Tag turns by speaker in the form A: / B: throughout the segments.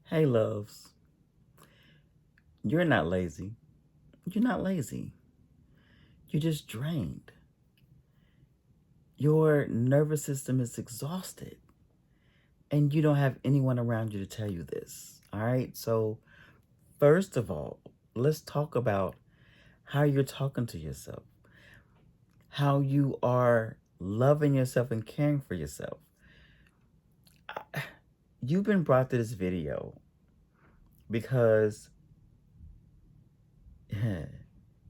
A: Hey, loves. You're not lazy. You're not lazy. You're just drained. Your nervous system is exhausted. And you don't have anyone around you to tell you this. All right? So, first of all, let's talk about how you're talking to yourself, how you are loving yourself and caring for yourself. You've been brought to this video because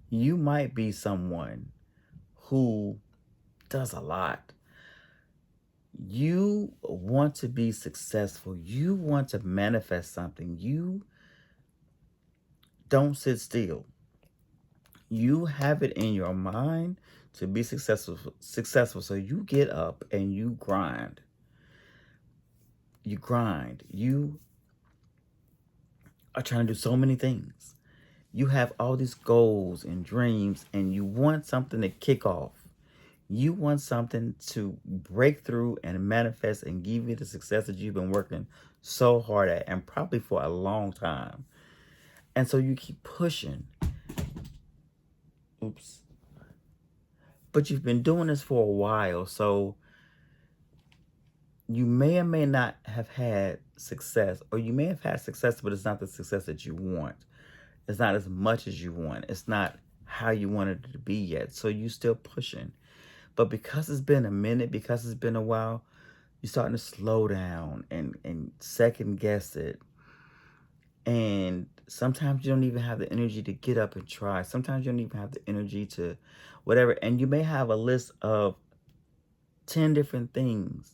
A: you might be someone who does a lot. You want to be successful. You want to manifest something. You don't sit still. You have it in your mind to be successful. So you get up and you grind. You grind. You are trying to do so many things. You have all these goals and dreams and you want something to kick off. You want something to break through and manifest and give you the success that you've been working so hard at and probably for a long time. And so you keep pushing. Oops. But you've been doing this for a while. So you may or may not have had success, or you may have had success, but it's not the success that you want. It's not as much as you want. It's not how you wanted it to be yet. So you still pushing. But because it's been a minute, because it's been a while, you're starting to slow down and second guess it. And sometimes you don't even have the energy to get up and try. Sometimes you don't even have the energy to whatever. And you may have a list of 10 different things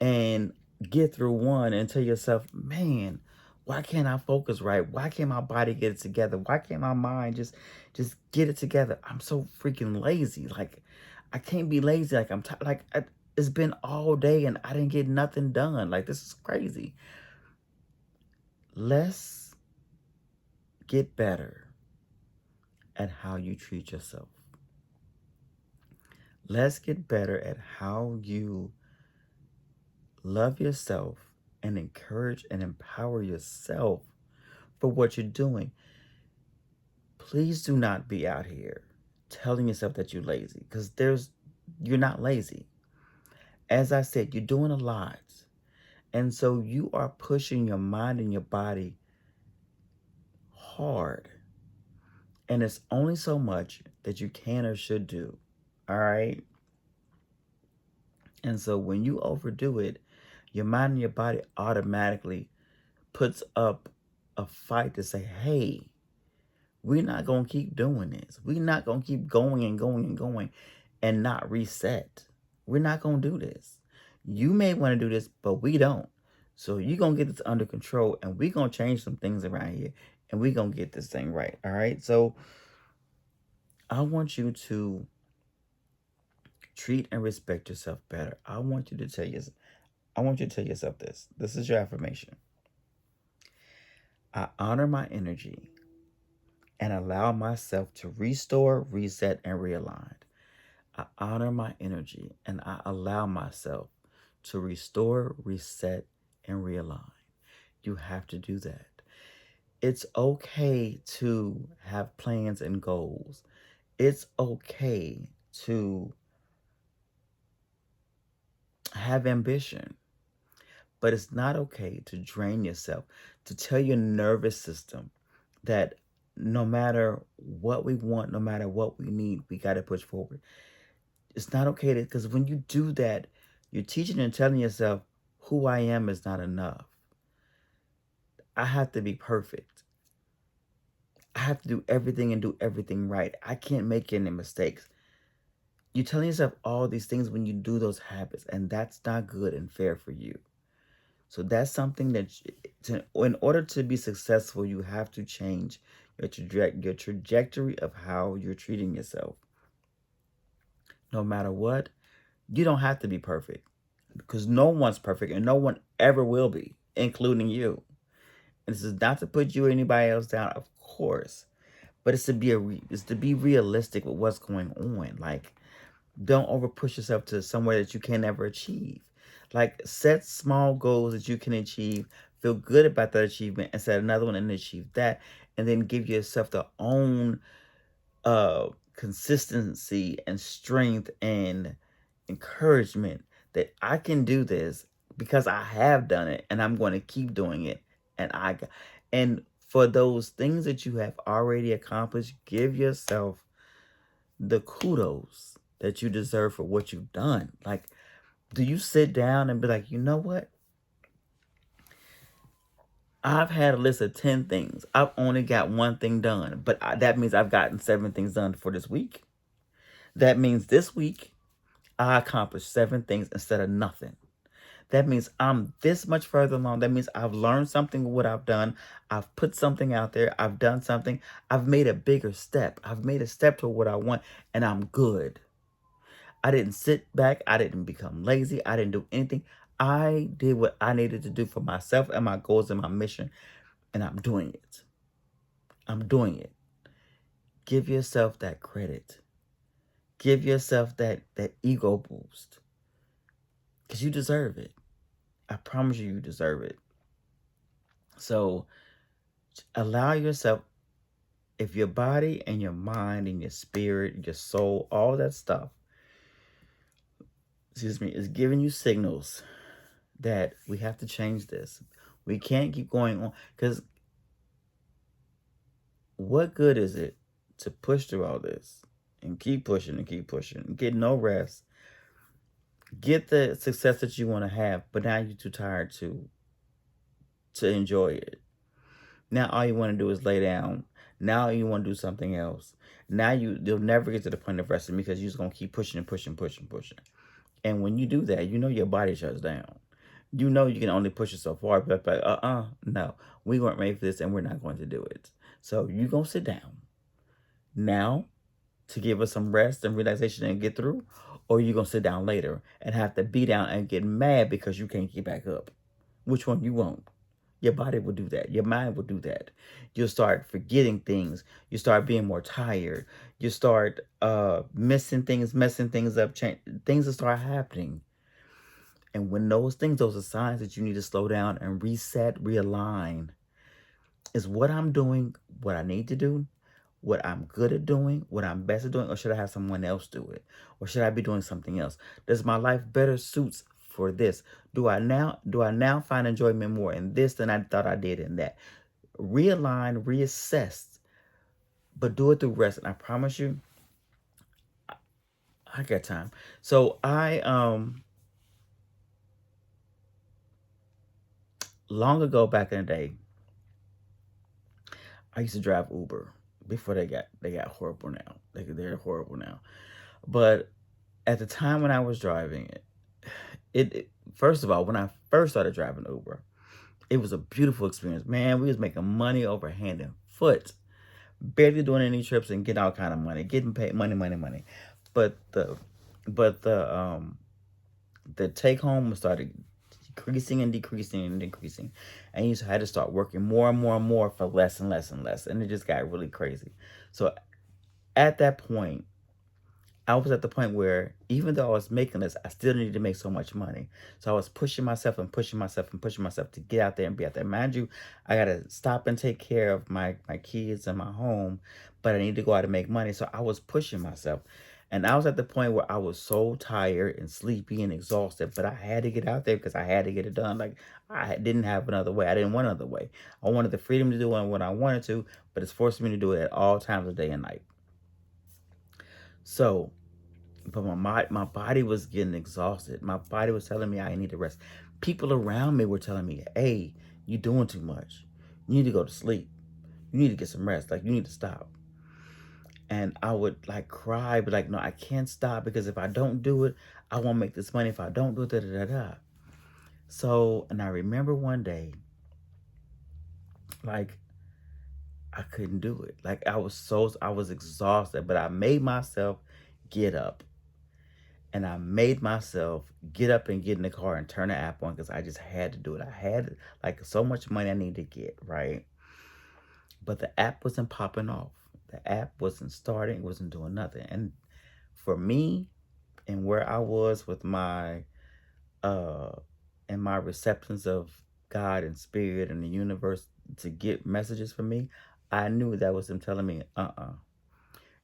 A: and get through one and tell yourself, man, why can't I focus right? Why can't my body get it together? Why can't my mind just get it together? I'm so freaking lazy. Like, I can't be lazy. Like, it's been all day and I didn't get nothing done. Like, this is crazy. Let's get better at how you treat yourself. Let's get better at how you love yourself and encourage and empower yourself for what you're doing. Please do not be out here telling yourself that you're lazy, because you're not lazy. As I said, you're doing a lot. And so you are pushing your mind and your body hard. And it's only so much that you can or should do. All right? And so when you overdo it, your mind and your body automatically puts up a fight to say, hey, we're not going to keep doing this. We're not going to keep going and going and going and not reset. We're not going to do this. You may want to do this, but we don't. So you're going to get this under control and we're going to change some things around here and we're going to get this thing right. All right. So I want you to treat and respect yourself better. I want you to tell yourself this. This is your affirmation. I honor my energy and allow myself to restore, reset, and realign. I honor my energy and I allow myself to restore, reset, and realign. You have to do that. It's okay to have plans and goals. It's okay to have ambition. But it's not okay to drain yourself, to tell your nervous system that no matter what we want, no matter what we need, we got to push forward. It's not okay because when you do that, you're teaching and telling yourself, who I am is not enough. I have to be perfect. I have to do everything and do everything right. I can't make any mistakes. You're telling yourself all these things when you do those habits, and that's not good and fair for you. So that's something that, in order to be successful, you have to change your trajectory of how you're treating yourself. No matter what, you don't have to be perfect because no one's perfect and no one ever will be, including you. And this is not to put you or anybody else down, of course, but it's to be realistic with what's going on. Like, don't over push yourself to somewhere that you can never achieve. Like, set small goals that you can achieve, feel good about that achievement, and set another one and achieve that, and then give yourself the own consistency and strength and encouragement that I can do this because I have done it and I'm going to keep doing it. And for those things that you have already accomplished, give yourself the kudos that you deserve for what you've done. Like, do you sit down and be like, you know what? I've had a list of 10 things. I've only got one thing done, but that means I've gotten 7 things done for this week. That means this week I accomplished 7 things instead of nothing. That means I'm this much further along. That means I've learned something of what I've done. I've put something out there. I've done something. I've made a bigger step. I've made a step toward what I want, and I'm good. I didn't sit back. I didn't become lazy. I didn't do anything. I did what I needed to do for myself and my goals and my mission, and I'm doing it. I'm doing it. Give yourself that credit. Give yourself that ego boost, because you deserve it. I promise you, you deserve it. So allow yourself, if your body and your mind and your spirit, your soul, all that stuff, is giving you signals that we have to change this. We can't keep going on, because what good is it to push through all this and keep pushing and get no rest, get the success that you want to have, but now you're too tired to enjoy it. Now all you want to do is lay down. Now you want to do something else. Now you'll never get to the point of resting, because you're just gonna keep pushing and pushing, pushing, pushing. And when you do that, you know your body shuts down. You know you can only push it so far, but like, no, we weren't made for this, and we're not going to do it. So you gonna sit down now to give us some rest and relaxation and get through, or you gonna sit down later and have to be down and get mad because you can't get back up. Which one you want? Your body will do that. Your mind will do that. You'll start forgetting things. You start being more tired. You start missing things, messing things up. Things will start happening. And when those are signs that you need to slow down and reset, realign. Is what I'm doing what I need to do? What I'm good at doing? What I'm best at doing? Or should I have someone else do it? Or should I be doing something else? Does my life better suits for this? Do I now find enjoyment more in this than I thought I did in that? Realign, reassess, but do it through rest. And I promise you, I got time. So I long ago, back in the day, I used to drive Uber before they got horrible now. They're horrible now. But at the time when I was driving it first of all, when I first started driving Uber, it was a beautiful experience. Man, we was making money over hand and foot, barely doing any trips and getting all kind of money, getting paid money, money, money. But the take home started decreasing and decreasing and decreasing, and you had to start working more and more and more for less and less and less, and it just got really crazy. So at that point, I was at the point where even though I was making this, I still needed to make so much money. So I was pushing myself and pushing myself and pushing myself to get out there and be out there. Mind you, I got to stop and take care of my kids and my home, but I need to go out and make money. So I was pushing myself. And I was at the point where I was so tired and sleepy and exhausted, but I had to get out there because I had to get it done. Like, I didn't have another way. I didn't want another way. I wanted the freedom to do what I wanted to, but it's forcing me to do it at all times of day and night. So, but my body was getting exhausted. My body was telling me I need to rest. People around me were telling me, "Hey, you're doing too much. You need to go to sleep. You need to get some rest. Like, you need to stop." And I would like cry, but like, no, I can't stop, because if I don't do it, I won't make this money. If I don't do it, da da da da. So, and I remember one day, like, I couldn't do it. Like, I was exhausted, but I made myself get up. And I made myself get up and get in the car and turn the app on, because I just had to do it. I had like so much money I needed to get, right? But the app wasn't popping off. The app wasn't starting, wasn't doing nothing. And for me, and where I was with my uh and my receptions of God and spirit and the universe to get messages from me, I knew that was them telling me,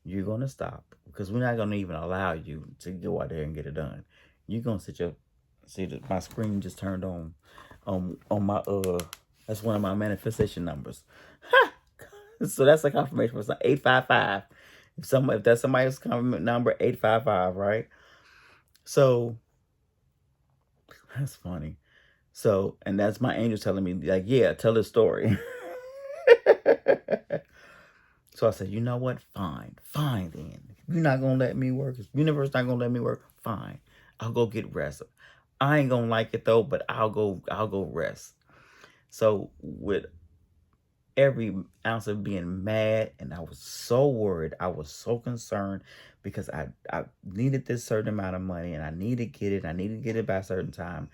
A: you're gonna stop because we're not gonna even allow you to go out there and get it done. You're gonna see that my screen just turned on my that's one of my manifestation numbers. So that's a confirmation for some 855. If that's somebody's comment number 855, right? So that's funny. So, and that's my angel telling me, like, yeah, tell the story. So I said, you know what? Fine then. If you're not gonna let me work, if the universe not gonna let me work, fine. I'll go get rest. I ain't gonna like it though, but I'll go rest. So with every ounce of being mad, and I was so worried, I was so concerned because I needed this certain amount of money and I need to get it. I need to get it by a certain time.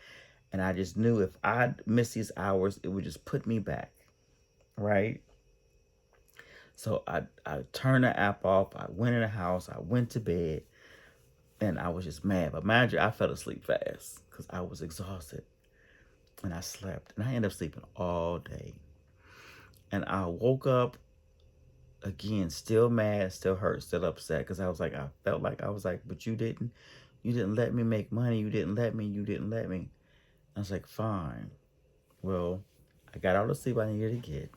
A: And I just knew if I missed these hours, it would just put me back. Right? So I turned the app off. I went in the house. I went to bed. And I was just mad. But mind you, I fell asleep fast because I was exhausted. And I slept. And I ended up sleeping all day. And I woke up again, still mad, still hurt, still upset. Because I felt like, but you didn't let me make money. You didn't let me. I was like, fine. Well, I got all the sleep I needed to get.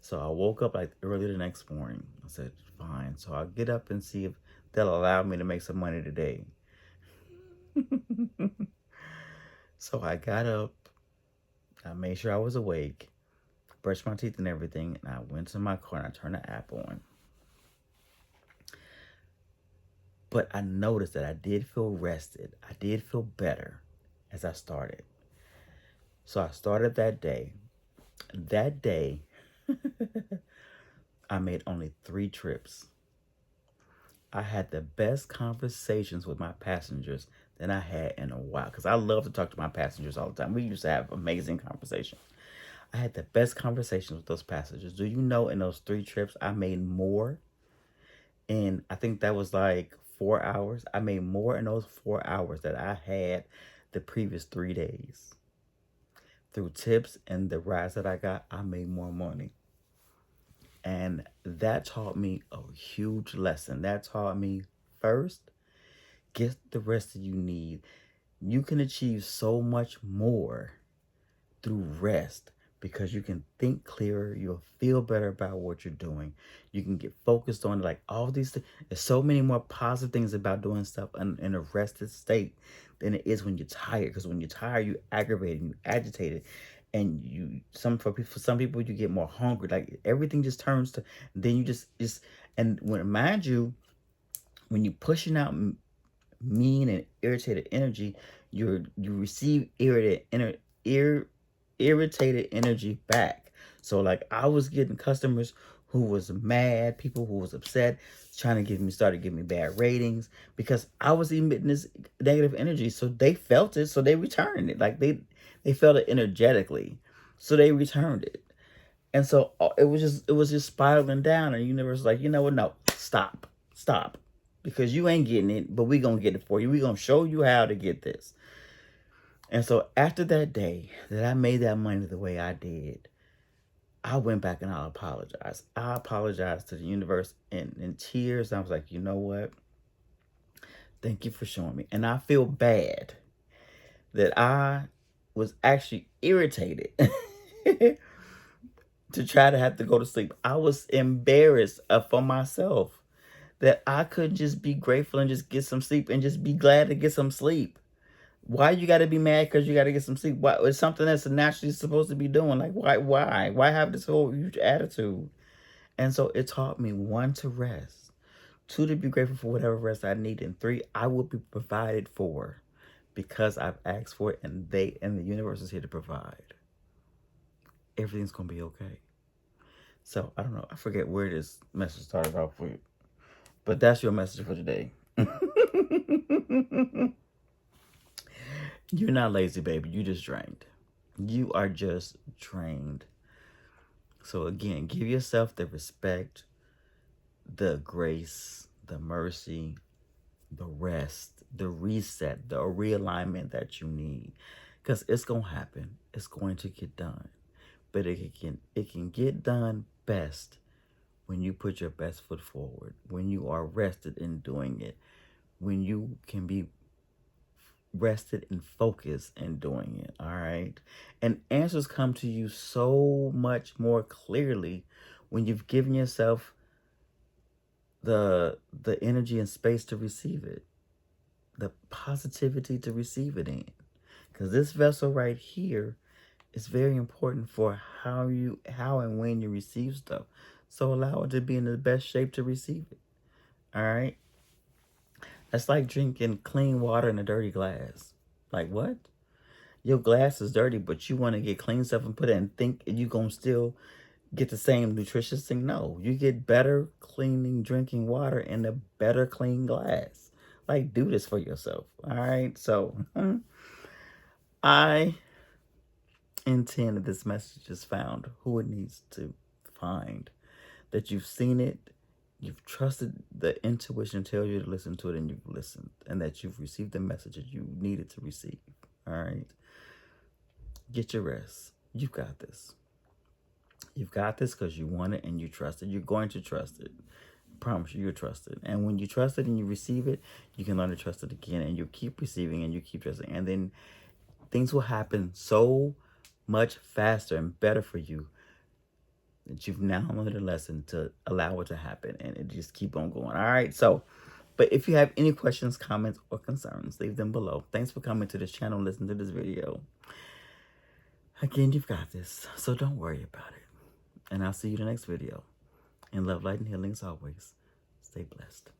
A: So I woke up like early the next morning. I said, fine. So I'll get up and see if they'll allow me to make some money today. So I got up. I made sure I was awake, brushed my teeth and everything, and I went to my car and I turned the app on. But I noticed that I did feel rested. I did feel better as I started. So I started that day. That day, I made only 3 trips. I had the best conversations with my passengers than I had in a while. Because I love to talk to my passengers all the time. We used to have amazing conversations. I had the best conversations with those passengers. Do you know in those 3 trips, I made more? And I think that was like 4 hours. I made more in those 4 hours that I had the previous 3 days. Through tips and the rides that I got, I made more money. And that taught me a huge lesson. That taught me, first, get the rest that you need. You can achieve so much more through rest because you can think clearer. You'll feel better about what you're doing. You can get focused on like all these things. There's so many more positive things about doing stuff in a rested state than it is when you're tired. Because when you're tired, you aggravated, you agitated, and for some people you get more hungry. Like everything just turns to then you just and when mind you, when you're pushing out mean and irritated energy, you receive irritated energy back. So like I was getting customers who was mad, people who was upset, trying to started giving me bad ratings because I was emitting this negative energy. So they felt it, so they returned it. Like they felt it energetically, so they returned it. And so it was just spiraling down, and the universe was like, you know what? No, stop, because you ain't getting it, but we gonna get it for you. We gonna show you how to get this. And so after that day that I made that money the way I did, I went back and I apologized. I apologized to the universe in tears. I was like, you know what? Thank you for showing me. And I feel bad that I was actually irritated to try to have to go to sleep. I was embarrassed for myself that I couldn't just be grateful and just get some sleep and just be glad to get some sleep. Why you got to be mad because you got to get some sleep? Why it's something that's naturally supposed to be doing? Like why have this whole huge attitude? And so it taught me, 1, to rest, 2, to be grateful for whatever rest I need, and 3, I will be provided for because I've asked for it, and the universe is here to provide. Everything's gonna be okay. So I don't know. I forget where this message started off with, but that's your message for today. You're not lazy, baby. You just drained. You are just drained. So again, give yourself the respect, the grace, the mercy, the rest, the reset, the realignment that you need. Because it's going to happen. It's going to get done. But it can get done best when you put your best foot forward, when you are rested in doing it, when you can be rested and focused in doing it. All right. And answers come to you so much more clearly when you've given yourself the energy and space to receive it, the positivity to receive it in. Because this vessel right here is very important for how and when you receive stuff. So allow it to be in the best shape to receive it. All right. That's like drinking clean water in a dirty glass. Like what? Your glass is dirty, but you want to get clean stuff and put it and think you gonna still get the same nutritious thing. No, you get better cleaning drinking water in a better clean glass. Like, do this for yourself. All right. So I intend that this message is found who it needs to find. That you've seen it, you've trusted the intuition tells you to listen to it, and you've listened, and that you've received the message that you needed to receive. All right. Get your rest. You've got this. You've got this because you want it and you trust it. You're going to trust it. I promise you, you'll trust it. And when you trust it and you receive it, you can learn to trust it again. And you keep receiving and you keep trusting. And then things will happen so much faster and better for you that you've now learned a lesson to allow it to happen. And it just keep on going. All right. So, but if you have any questions, comments, or concerns, leave them below. Thanks for coming to this channel and listening to this video. Again, you've got this. So don't worry about it. And I'll see you in the next video. In love, light, and healing as always. Stay blessed.